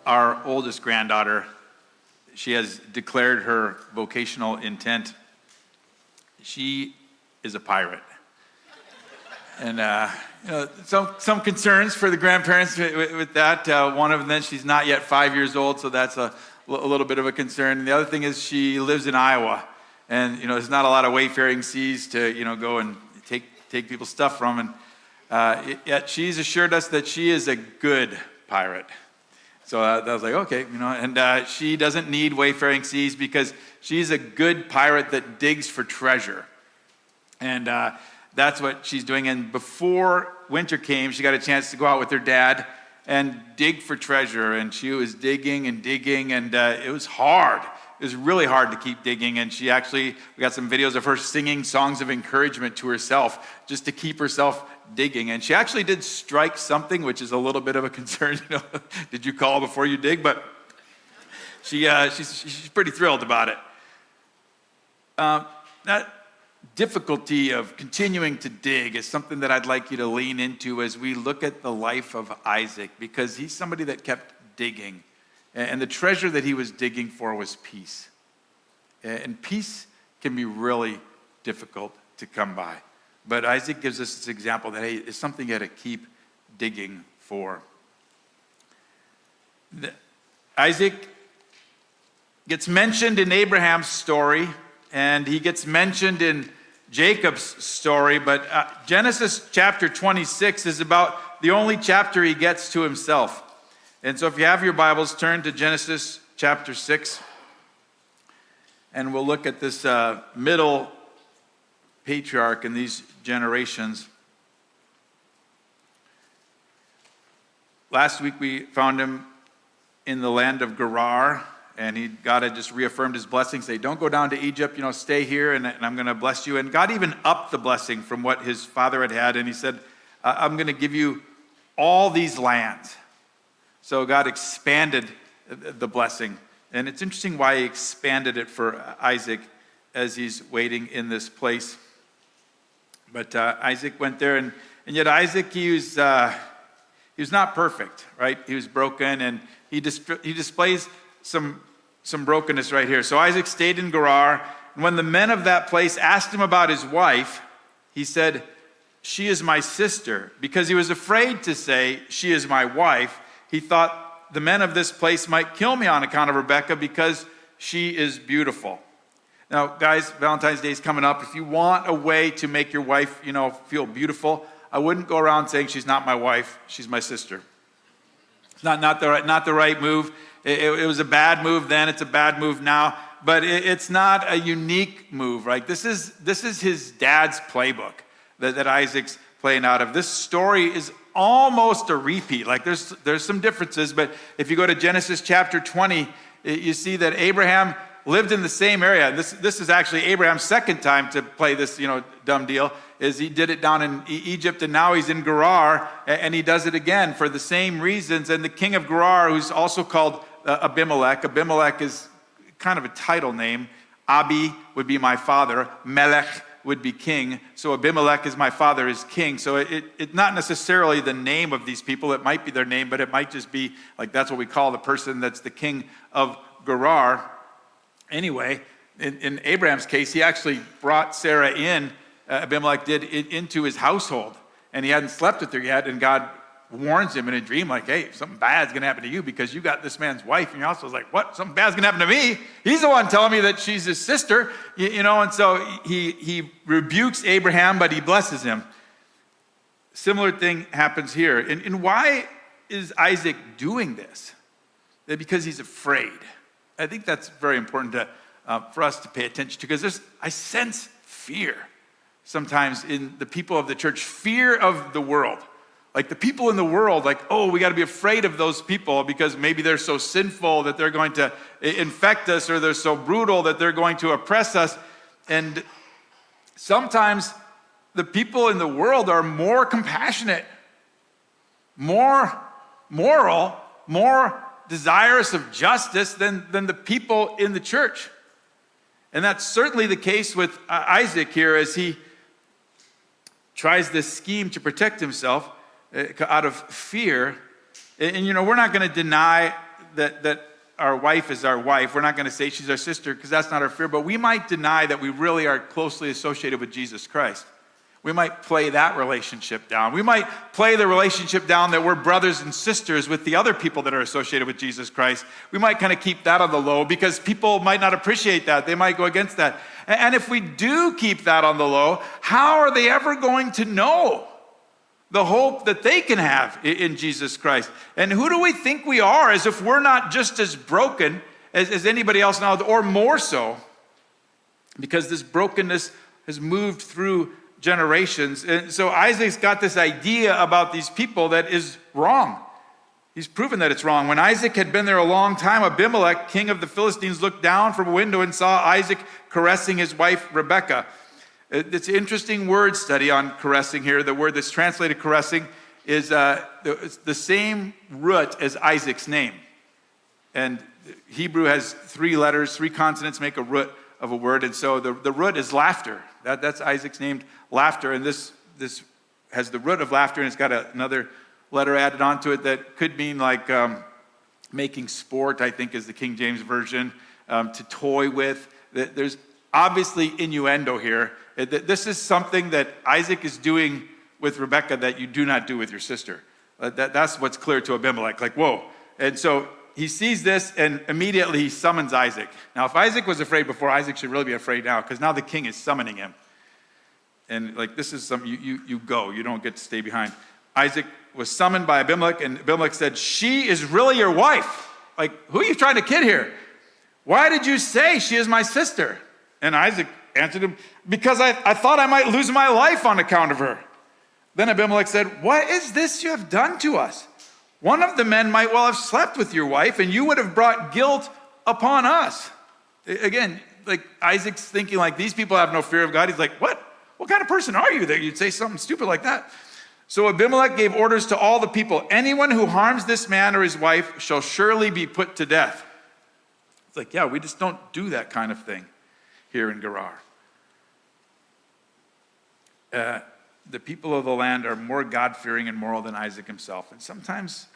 our oldest granddaughter, she has declared her vocational intent. She is a pirate. And some concerns for the grandparents with that. One of them, she's not yet 5 years old, so that's a little bit of a concern. And the other thing is she lives in Iowa, and there's not a lot of wayfaring seas to go and take people's stuff from. And yet she's assured us that she is a good pirate. So I was like, okay, and she doesn't need wayfaring seas because she's a good pirate that digs for treasure. And that's what she's doing. And before winter came, she got a chance to go out with her dad and dig for treasure. And she was digging and digging, and it was hard. It was really hard to keep digging. And we got some videos of her singing songs of encouragement to herself just to keep herself digging. And she actually did strike something, which is a little bit of a concern. Did you call before you dig? But she's pretty thrilled about it. That difficulty of continuing to dig is something that I'd like you to lean into as we look at the life of Isaac, because he's somebody that kept digging. And the treasure that he was digging for was peace. And peace can be really difficult to come by. But Isaac gives us this example that, hey, it's something you got to keep digging for. Isaac gets mentioned in Abraham's story, and he gets mentioned in Jacob's story, but Genesis chapter 26 is about the only chapter he gets to himself. And so if you have your Bibles, turn to Genesis chapter 6, and we'll look at this middle patriarch in these generations. Last week we found him in the land of Gerar, and God had just reaffirmed his blessing, say, don't go down to Egypt, stay here, and I'm going to bless you. And God even upped the blessing from what his father had, and he said, I'm going to give you all these lands. So God expanded the blessing. And it's interesting why he expanded it for Isaac as he's waiting in this place. But Isaac went there, and yet Isaac, he was not perfect, right? He was broken, and he displays some brokenness right here. So Isaac stayed in Gerar, and when the men of that place asked him about his wife, he said, she is my sister. Because he was afraid to say, she is my wife, he thought the men of this place might kill me on account of Rebekah because she is beautiful. Now, guys, Valentine's Day is coming up. If you want a way to make your wife, feel beautiful, I wouldn't go around saying she's not my wife, she's my sister. It's not the right move. It was a bad move then, it's a bad move now, but it's not a unique move, right? This is his dad's playbook that Isaac's playing out of. This story is almost a repeat. Like there's some differences, but if you go to Genesis chapter 20, you see that Abraham lived in the same area. This is actually Abraham's second time to play this, dumb deal, is he did it down in Egypt, and now he's in Gerar, and he does it again for the same reasons. And the king of Gerar, who's also called Abimelech is kind of a title name. Abi would be my father. Melech would be king. So Abimelech is my father is king. So it's not necessarily the name of these people. It might be their name, but it might just be like that's what we call the person that's the king of Gerar. Anyway, in Abraham's case, he actually brought Sarah in, Abimelech did, into his household. And he hadn't slept with her yet, and God warns him in a dream, like, hey, something bad's going to happen to you because you got this man's wife in your house. I was like, what? Something bad's going to happen to me? He's the one telling me that she's his sister, and so he rebukes Abraham, but he blesses him. Similar thing happens here. And why is Isaac doing this? Because he's afraid. I think that's very important for us to pay attention to, because I sense fear sometimes in the people of the church, fear of the world. Like the people in the world, like, oh, we got to be afraid of those people because maybe they're so sinful that they're going to infect us, or they're so brutal that they're going to oppress us. And sometimes the people in the world are more compassionate, more moral, more desirous of justice than the people in the church. And that's certainly the case with Isaac here as he tries this scheme to protect himself out of fear. And we're not going to deny that our wife is our wife. We're not going to say she's our sister because that's not our fear, but we might deny that we really are closely associated with Jesus Christ. We might play that relationship down. We might play the relationship down that we're brothers and sisters with the other people that are associated with Jesus Christ. We might kind of keep that on the low because people might not appreciate that. They might go against that. And if we do keep that on the low, how are they ever going to know the hope that they can have in Jesus Christ? And who do we think we are as if we're not just as broken as anybody else now, or more so, because this brokenness has moved through generations. And so Isaac's got this idea about these people that is wrong. He's proven that it's wrong. When Isaac had been there a long time, Abimelech, king of the Philistines, looked down from a window and saw Isaac caressing his wife Rebekah. It's an interesting word study on caressing here. The word that's translated caressing is the same root as Isaac's name. And Hebrew has 3 letters, 3 consonants make a root of a word. And so the root is laughter. That's Isaac's name, laughter. And this has the root of laughter, and it's got another letter added onto it that could mean like making sport, I think is the King James Version, to toy with. There's obviously innuendo here. This is something that Isaac is doing with Rebekah that you do not do with your sister. That's what's clear to Abimelech, like, whoa. And so he sees this and immediately he summons Isaac. Now, if Isaac was afraid before, Isaac should really be afraid now because now the king is summoning him. And like, this is something, you go, you don't get to stay behind. Isaac was summoned by Abimelech, and Abimelech said, she is really your wife. Like, who are you trying to kid here? Why did you say she is my sister? And Isaac answered him, because I thought I might lose my life on account of her. Then Abimelech said, what is this you have done to us? One of the men might well have slept with your wife, and you would have brought guilt upon us. Again, like Isaac's thinking like, these people have no fear of God. He's like, what? What kind of person are you that you'd say something stupid like that? So Abimelech gave orders to all the people, anyone who harms this man or his wife shall surely be put to death. It's like, yeah, we just don't do that kind of thing here in Gerar. The people of the land are more God-fearing and moral than Isaac himself. And sometimes,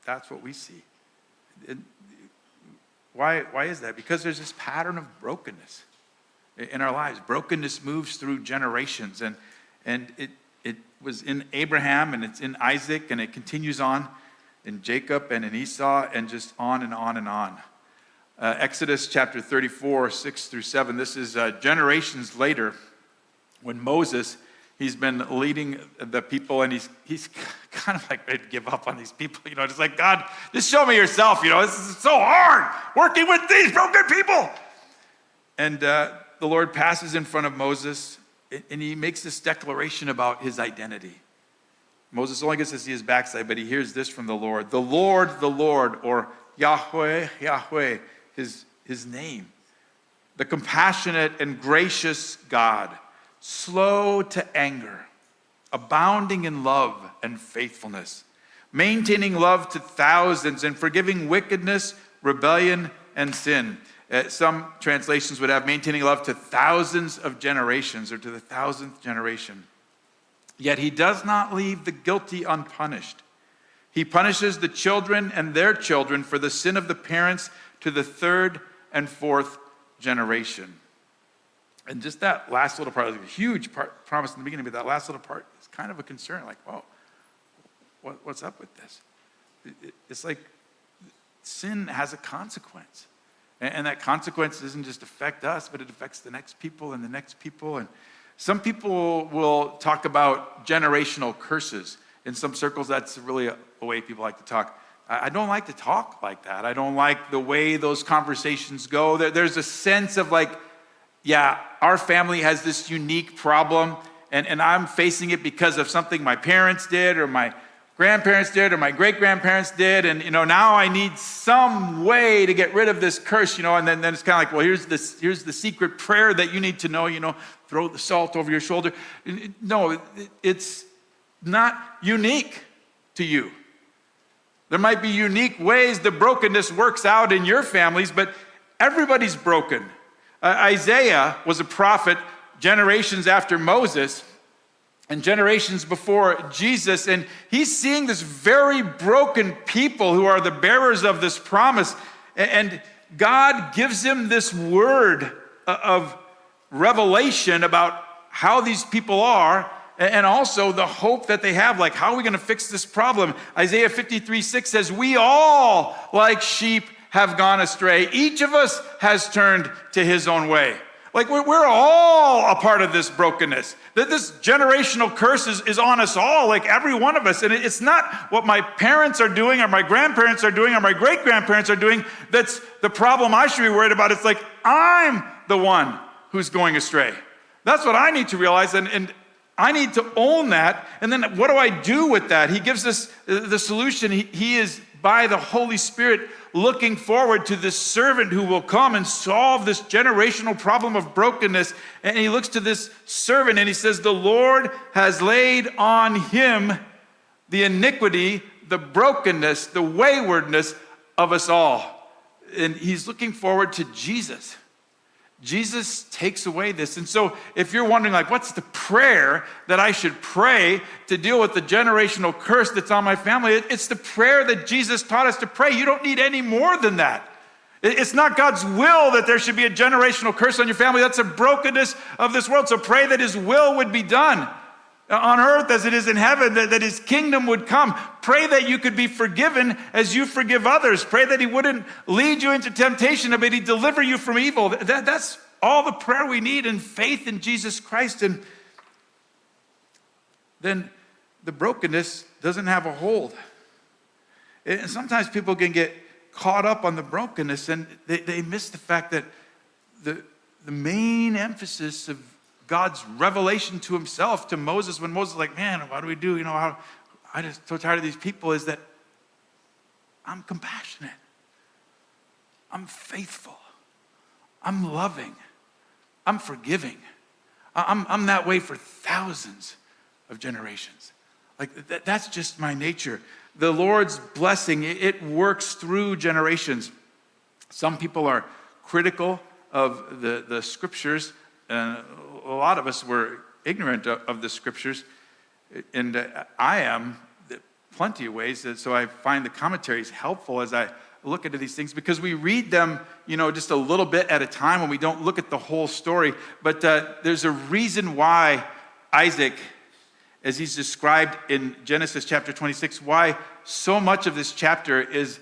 that's what we see. Why is that? Because there's this pattern of brokenness in our lives. Brokenness moves through generations. And it was in Abraham, and it's in Isaac, and it continues on in Jacob and in Esau, and just on and on and on. Exodus chapter 34, 6-7. This is generations later when Moses, he's been leading the people, and he's kind of like ready to give up on these people. Just like, God, just show me yourself. This is so hard working with these broken people. And the Lord passes in front of Moses, and he makes this declaration about his identity. Moses only gets to see his backside, but he hears this from the Lord, or Yahweh, Yahweh, his name. The compassionate and gracious God, slow to anger, abounding in love and faithfulness, maintaining love to thousands and forgiving wickedness, rebellion, and sin. Some translations would have maintaining love to thousands of generations, or to the 1,000th generation. Yet he does not leave the guilty unpunished. He punishes the children and their children for the sin of the parents to the 3rd and 4th generation. And just that last little part, a huge part, promise in the beginning, but that last little part is kind of a concern. Like, whoa, what's up with this? It's like sin has a consequence. And that consequence doesn't just affect us, but it affects the next people and the next people. And some people will talk about generational curses. In some circles, that's really a way people like to talk. I don't like to talk like that. I don't like the way those conversations go. There's a sense of like, yeah, our family has this unique problem, and I'm facing it because of something my parents did, or my grandparents did, or my great-grandparents did, and now I need some way to get rid of this curse, and then it's kind of like, well, here's the secret prayer that you need to know, throw the salt over your shoulder. No, it's not unique to you. There might be unique ways the brokenness works out in your families, but everybody's broken. Isaiah was a prophet generations after Moses, and generations before Jesus, and he's seeing this very broken people who are the bearers of this promise, and God gives him this word of revelation about how these people are, and also the hope that they have, like, how are we going to fix this problem? Isaiah 53:6 says, we all, like sheep, have gone astray. Each of us has turned to his own way. Like, we're all a part of this brokenness. That this generational curse is on us all, like every one of us. And it's not what my parents are doing, or my grandparents are doing, or my great-grandparents are doing that's the problem I should be worried about. It's like, I'm the one who's going astray. That's what I need to realize, and I need to own that. And then what do I do with that? He gives us the solution. He is, by the Holy Spirit, looking forward to this servant who will come and solve this generational problem of brokenness. And he looks to this servant and he says, the Lord has laid on him the iniquity, the brokenness, the waywardness of us all. And he's looking forward to Jesus. Jesus takes away this. And so if you're wondering, like, what's the prayer that I should pray to deal with the generational curse that's on my family? It's the prayer that Jesus taught us to pray. You don't need any more than that. It's not God's will that there should be a generational curse on your family. That's a brokenness of this world. So pray that his will would be done on earth as it is in heaven, that his kingdom would come. Pray that you could be forgiven as you forgive others. Pray that he wouldn't lead you into temptation, but he'd deliver you from evil. That's all the prayer we need, in faith in Jesus Christ. And then the brokenness doesn't have a hold. And sometimes people can get caught up on the brokenness, and they miss the fact that the main emphasis of God's revelation to himself, to Moses, when Moses was like, man, what do we do? I'm just so tired of these people, is that I'm compassionate. I'm faithful. I'm loving. I'm forgiving. I'm that way for thousands of generations. Like, that's just my nature. The Lord's blessing, it works through generations. Some people are critical of the scriptures, and a lot of us were ignorant of the scriptures, and I am plenty of ways. So I find the commentaries helpful as I look into these things, because we read them, just a little bit at a time, when we don't look at the whole story. But there's a reason why Isaac, as he's described in Genesis chapter 26, why so much of this chapter is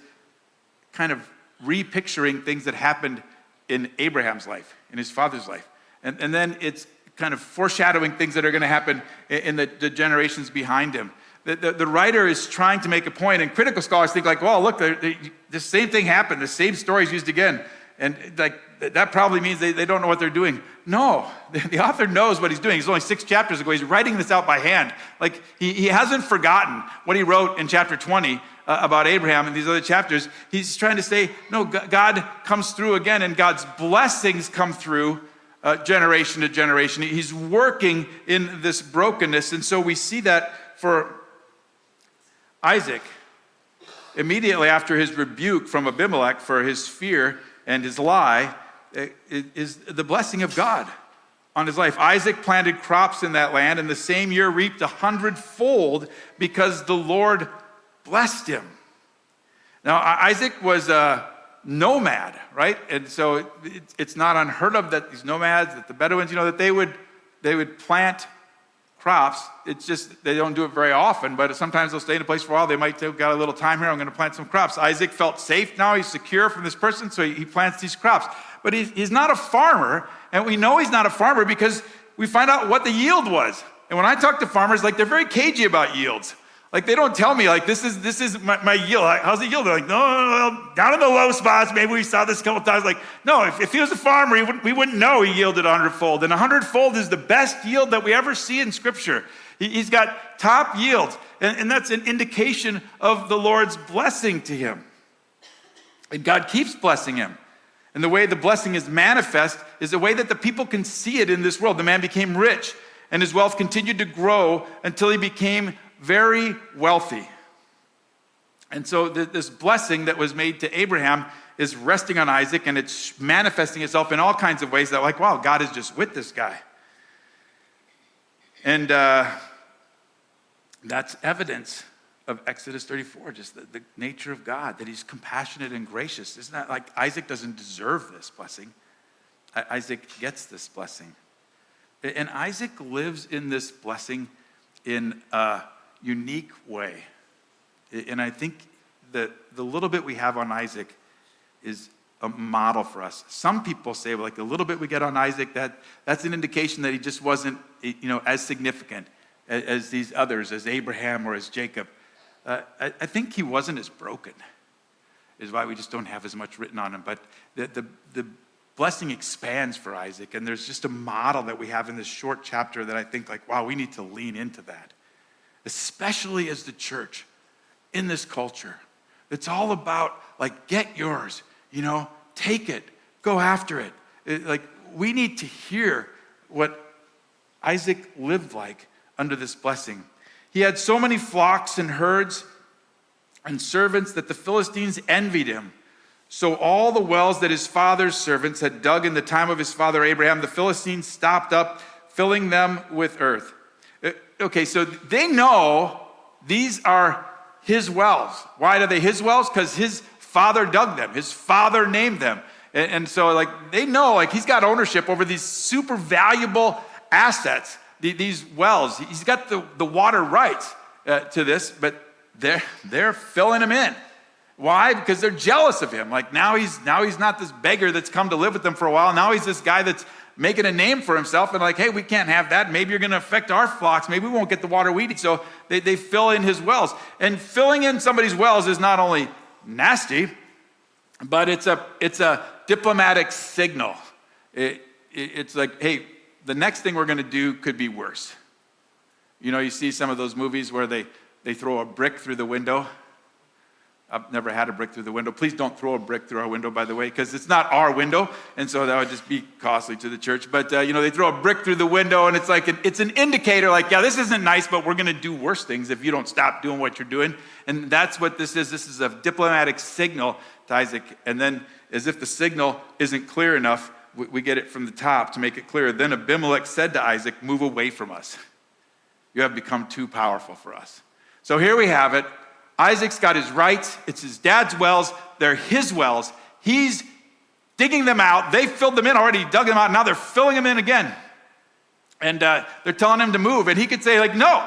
kind of repicturing things that happened in Abraham's life, in his father's life. And then it's kind of foreshadowing things that are going to happen in the generations behind him. The writer is trying to make a point, and critical scholars think like, well, look, the same thing happened, the same story is used again. And like, that probably means they don't know what they're doing. No, the author knows what he's doing. It's only 6 chapters ago. He's writing this out by hand. Like, he hasn't forgotten what he wrote in chapter 20 about Abraham and these other chapters. He's trying to say, no, God comes through again, and God's blessings come through generation to generation. He's working in this brokenness. And so we see that for Isaac, immediately after his rebuke from Abimelech for his fear and his lie, is the blessing of God on his life. Isaac planted crops in that land, and the same year reaped 100-fold because the Lord blessed him. Now, Isaac was a nomad, right? And so it's not unheard of that these nomads, that the Bedouins, that they would plant crops. It's just they don't do it very often, but sometimes they'll stay in a place for a while. They might say, got a little time here, I'm going to plant some crops. Isaac felt safe now. He's secure from this person, so he plants these crops. But he's not a farmer, and we know he's not a farmer because we find out what the yield was. And when I talk to farmers, like, they're very cagey about yields. Like, they don't tell me, like, this is my yield. How's the yield? They're like, no, down in the low spots. Maybe we saw this a couple times. Like, no, if he was a farmer, we wouldn't know he yielded 100-fold. And 100-fold is the best yield that we ever see in Scripture. He's got top yields. And that's an indication of the Lord's blessing to him. And God keeps blessing him. And the way the blessing is manifest is the way that the people can see it in this world. The man became rich, and his wealth continued to grow until he became very wealthy. And so this blessing that was made to Abraham is resting on Isaac, and it's manifesting itself in all kinds of ways that, like, wow, God is just with this guy. And That's evidence of Exodus 34, just the nature of God, that he's compassionate and gracious. Isn't that like Isaac doesn't deserve this blessing? Isaac gets this blessing. And Isaac lives in this blessing in a unique way. And I think that the little bit we have on Isaac is a model for us. Some people say, well, like the little bit we get on Isaac, that's an indication that he just wasn't, as significant as these others, as Abraham or as Jacob. I think he wasn't as broken, is why we just don't have as much written on him. But the blessing expands for Isaac, and there's just a model that we have in this short chapter that I think like, wow, we need to lean into that, especially as the church in this culture. It's all about like, get yours, take it, go after it. Like we need to hear what Isaac lived like under this blessing. He had so many flocks and herds and servants that the Philistines envied him. So all the wells that his father's servants had dug in the time of his father Abraham, the Philistines stopped up, filling them with earth. Okay, so they know these are his wells. Why are they his wells? Because his father dug them. His father named them. And so like they know like he's got ownership over these super valuable assets, these wells. He's got the water rights to this, but they're filling him in. Why? Because they're jealous of him. Like now he's not this beggar that's come to live with them for a while. Now he's this guy that's making a name for himself and like, hey, we can't have that. Maybe you're going to affect our flocks. Maybe we won't get the water we need. So they fill in his wells. And filling in somebody's wells is not only nasty, but it's a diplomatic signal. It's like, hey, the next thing we're going to do could be worse. You see some of those movies where they throw a brick through the window. I've never had a brick through the window. Please don't throw a brick through our window, by the way, because it's not our window, and so that would just be costly to the church. But, they throw a brick through the window, and it's like it's an indicator like, yeah, this isn't nice, but we're going to do worse things if you don't stop doing what you're doing. And that's what this is. This is a diplomatic signal to Isaac. And then as if the signal isn't clear enough, we get it from the top to make it clear. Then Abimelech said to Isaac, move away from us. You have become too powerful for us. So here we have it. Isaac's got his rights. It's his dad's wells. They're his wells. He's digging them out. They filled them in already. He dug them out. Now they're filling them in again. And they're telling him to move. And he could say, like, no,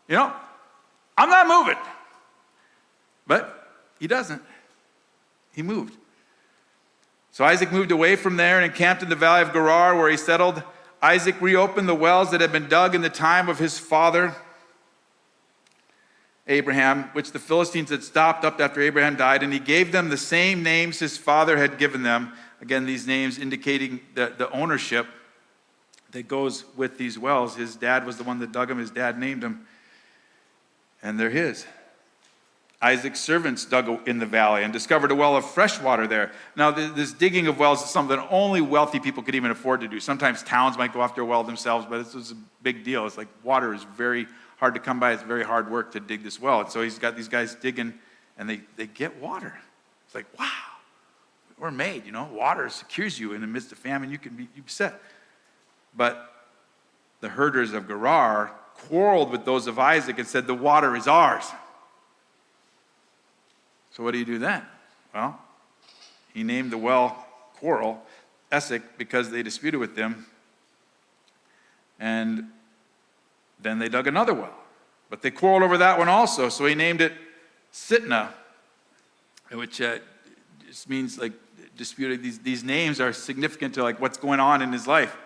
I'm not moving. But he doesn't. He moved. So Isaac moved away from there and encamped in the valley of Gerar, where he settled. Isaac reopened the wells that had been dug in the time of his father Abraham, which the Philistines had stopped up after Abraham died, and he gave them the same names his father had given them. Again, these names indicating the ownership that goes with these wells. His dad was the one that dug them. His dad named them, and they're his. Isaac's servants dug in the valley and discovered a well of fresh water there. Now, this digging of wells is something that only wealthy people could even afford to do. Sometimes towns might go after a well themselves, but this was a big deal. It's like water is very hard to come by. It's very hard work to dig this well. And so he's got these guys digging, and they get water. It's like, wow, we're made, Water secures you in the midst of famine. You can be set. But the herders of Gerar quarreled with those of Isaac and said, the water is ours. So what do you do then? Well, he named the well quarrel Esek because they disputed with them. And then they dug another well. But they quarreled over that one also. So he named it Sitnah, which just means like disputed. These names are significant to like what's going on in his life.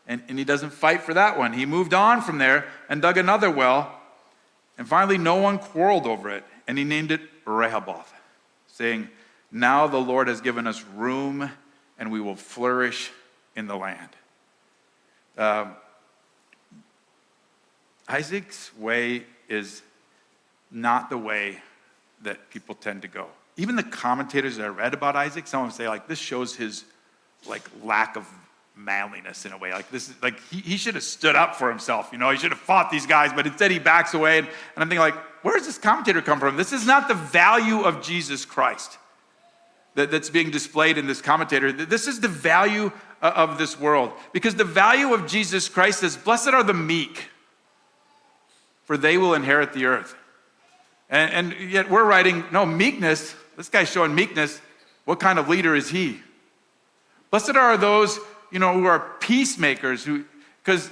And he doesn't fight for that one. He moved on from there and dug another well. And finally, no one quarreled over it. And he named it Rehoboth, saying, now the Lord has given us room and we will flourish in the land. Isaac's way is not the way that people tend to go. Even the commentators that I read about Isaac, some of them say like this shows his like lack of manliness in a way. Like this is like he should have stood up for himself. He should have fought these guys, but instead he backs away. And I'm thinking like, where does this commentator come from? This is not the value of Jesus Christ that's being displayed in this commentator. This is the value of this world. Because the value of Jesus Christ is, blessed are the meek. for they will inherit the earth. And yet we're writing, no, meekness. This guy's showing meekness. What kind of leader is he? Blessed are those, who are peacemakers, because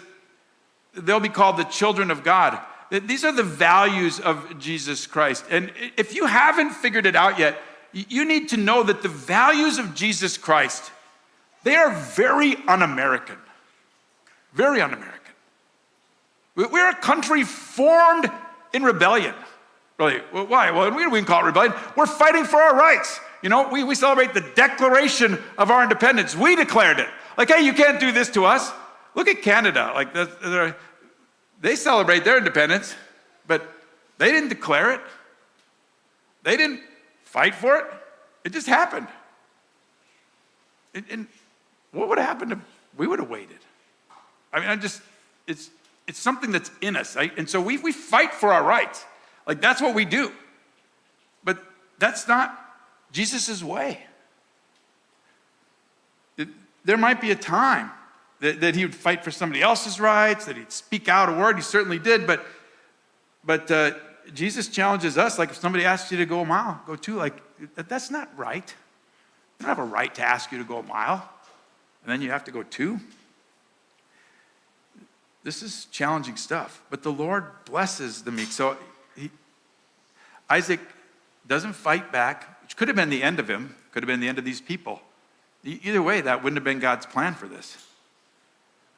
they'll be called the children of God. These are the values of Jesus Christ. And if you haven't figured it out yet, you need to know that the values of Jesus Christ, they are very un-American. Very un-American. We're a country formed in rebellion. Really, why? Well, we can call it rebellion. We're fighting for our rights. We celebrate the Declaration of our independence. We declared it. Like, hey, you can't do this to us. Look at Canada. Like, they celebrate their independence, but they didn't declare it. They didn't fight for it. It just happened. And what would have happened if we would have waited? I mean, it's something that's in us, right? And so we fight for our rights. Like, that's what we do. But that's not Jesus' way. There might be a time that he would fight for somebody else's rights, that he'd speak out a word. He certainly did, but Jesus challenges us, like if somebody asks you to go a mile, go 2, like that's not right. You don't have a right to ask you to go a mile, and then you have to go 2. This is challenging stuff, but the Lord blesses the meek. So Isaac doesn't fight back, which could have been the end of him, could have been the end of these people. Either way, that wouldn't have been God's plan for this.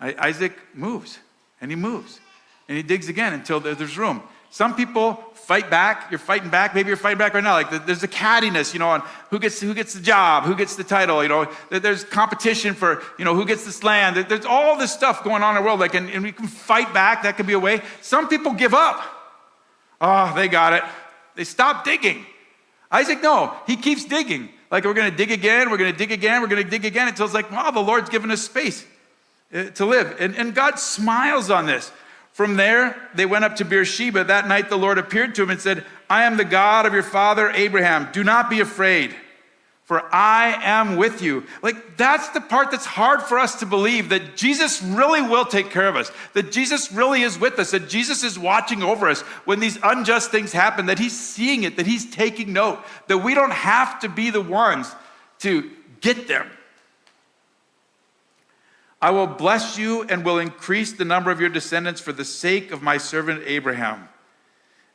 Isaac moves, and he moves, and he digs again until there's room. Some people fight back. You're fighting back. Maybe you're fighting back right now. Like there's a cattiness, on who gets the job, who gets the title. There's competition for, who gets this land. There's all this stuff going on in the world. Like, and we can fight back. That could be a way. Some people give up. Oh, they got it. They stop digging. Isaac, no, he keeps digging. Like, we're going to dig again. We're going to dig again. We're going to dig again until it's like, wow, the Lord's given us space to live. And God smiles on this. From there, they went up to Beersheba. That night, the Lord appeared to him and said, I am the God of your father Abraham. Do not be afraid, for I am with you. Like, that's the part that's hard for us to believe, that Jesus really will take care of us, that Jesus really is with us, that Jesus is watching over us when these unjust things happen, that he's seeing it, that he's taking note, that we don't have to be the ones to get them. I will bless you and will increase the number of your descendants for the sake of my servant Abraham.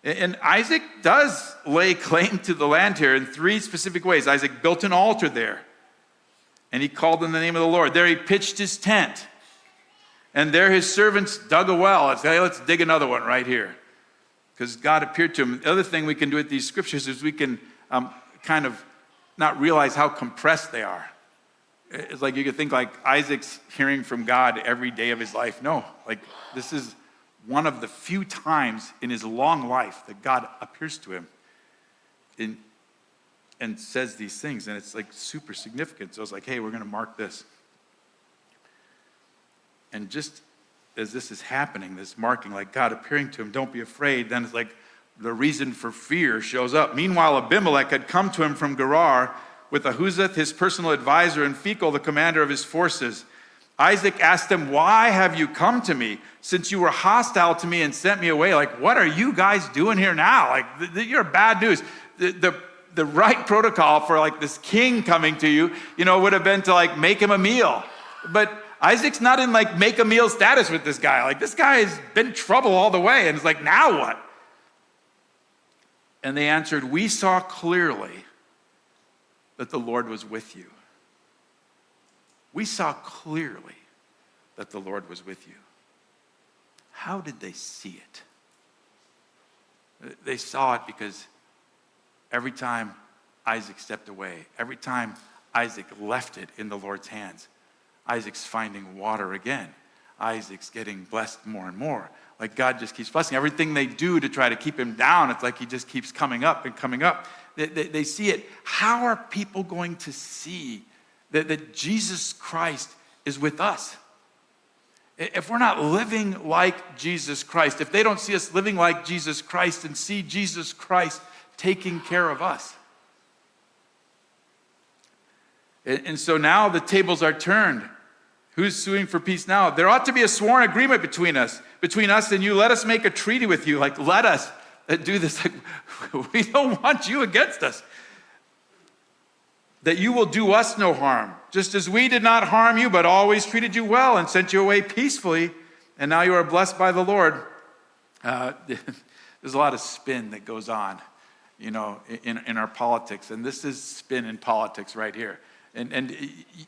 And Isaac does lay claim to the land here in 3 specific ways. Isaac built an altar there, and he called in the name of the Lord. There he pitched his tent, and there his servants dug a well. It's, hey, let's dig another one right here, because God appeared to him. The other thing we can do with these scriptures is we can kind of not realize how compressed they are. It's like you could think like Isaac's hearing from God every day of his life. No, like this is one of the few times in his long life that God appears to him and says these things. And it's like super significant. So it's like, hey, we're going to mark this. And just as this is happening, this marking, like God appearing to him, don't be afraid. Then it's like the reason for fear shows up. Meanwhile, Abimelech had come to him from Gerar with Ahuzzath, his personal advisor, and Phicol, the commander of his forces. Isaac asked him, why have you come to me, since you were hostile to me and sent me away? Like, what are you guys doing here now? Like, you're bad news. The right protocol for like this king coming to you, would have been to like make him a meal. But Isaac's not in like make a meal status with this guy. Like, this guy has been trouble all the way. And it's like, now what? And they answered, we saw clearly that the Lord was with you. We saw clearly that the Lord was with you. How did they see it? They saw it because every time Isaac stepped away, every time Isaac left it in the Lord's hands, Isaac's finding water again. Isaac's getting blessed more and more. Like God just keeps blessing. Everything they do to try to keep him down, it's like he just keeps coming up and coming up. They see it. How are people going to see that Jesus Christ is with us? If we're not living like Jesus Christ, if they don't see us living like Jesus Christ and see Jesus Christ taking care of us. And so now the tables are turned. Who's suing for peace now? There ought to be a sworn agreement between us and you. Let us make a treaty with you. Like, let us do this. Like, we don't want you against us. That you will do us no harm, just as we did not harm you, but always treated you well and sent you away peacefully. And now you are blessed by the Lord. There's a lot of spin that goes on, in our politics. And this is spin in politics right here. And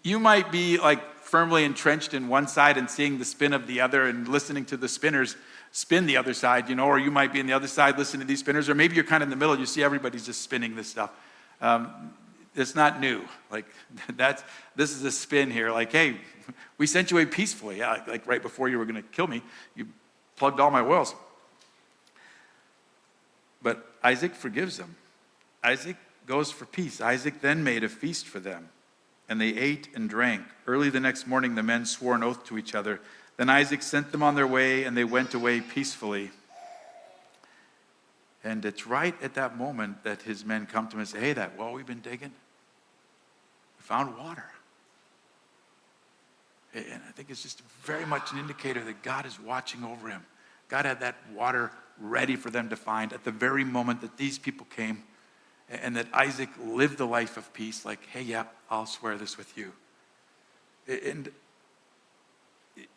you might be like firmly entrenched in one side and seeing the spin of the other and listening to the spinners spin the other side, or you might be on the other side listening to these spinners, or maybe you're kind of in the middle. You see everybody's just spinning this stuff. It's not new. Like this is a spin here. Like, hey, we sent you away peacefully. Yeah, like right before you were going to kill me, you plugged all my wells. But Isaac forgives them. Isaac goes for peace. Isaac then made a feast for them, and they ate and drank. Early the next morning, the men swore an oath to each other. Then Isaac sent them on their way, and they went away peacefully. And it's right at that moment that his men come to him and say, hey, that well we've been digging, we found water. And I think it's just very much an indicator that God is watching over him. God had that water ready for them to find at the very moment that these people came, and that Isaac lived the life of peace, like, hey, yeah, I'll swear this with you. And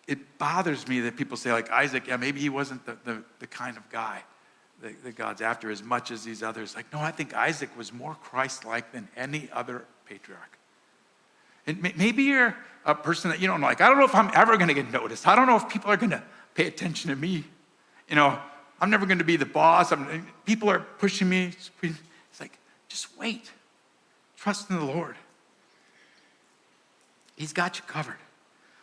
it bothers me that people say, like, Isaac, yeah, maybe he wasn't the kind of guy that God's after as much as these others. Like, no, I think Isaac was more Christ-like than any other patriarch. And maybe you're a person that you don't like. I don't know if I'm ever going to get noticed. I don't know if people are going to pay attention to me. I'm never going to be the boss. People are pushing me. It's like, just wait. Trust in the Lord. He's got you covered.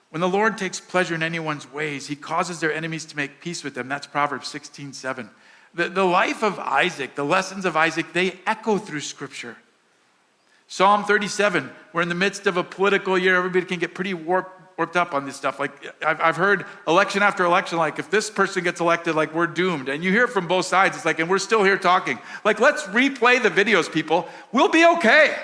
When the Lord takes pleasure in anyone's ways, he causes their enemies to make peace with them. That's Proverbs 16:7. The life of Isaac, the lessons of Isaac, they echo through Scripture. Psalm 37, we're in the midst of a political year. Everybody can get pretty worked up on this stuff. Like, I've heard election after election, like, if this person gets elected, like, we're doomed. And you hear it from both sides. It's like, and we're still here talking. Like, let's replay the videos, people. We'll be okay.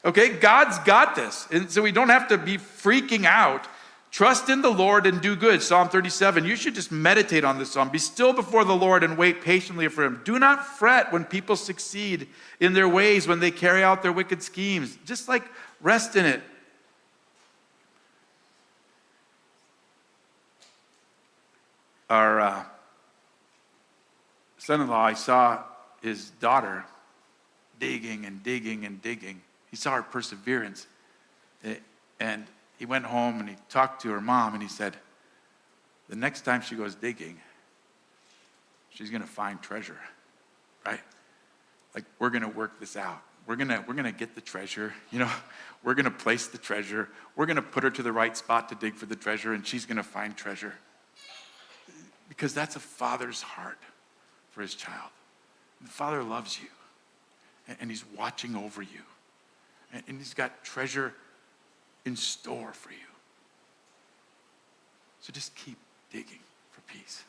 Okay? God's got this. And so we don't have to be freaking out. Trust in the Lord and do good. Psalm 37. You should just meditate on this psalm. Be still before the Lord and wait patiently for him. Do not fret when people succeed in their ways, when they carry out their wicked schemes. Just like rest in it. Our son-in-law, I saw his daughter digging and digging and digging. He saw her perseverance. And he went home and he talked to her mom and he said, the next time she goes digging, she's going to find treasure, right? Like, we're going to work this out. We're going to get the treasure, we're going to place the treasure. We're going to put her to the right spot to dig for the treasure, and she's going to find treasure. Because that's a father's heart for his child. The father loves you, and he's watching over you, and he's got treasure in store for you. So just keep digging for peace.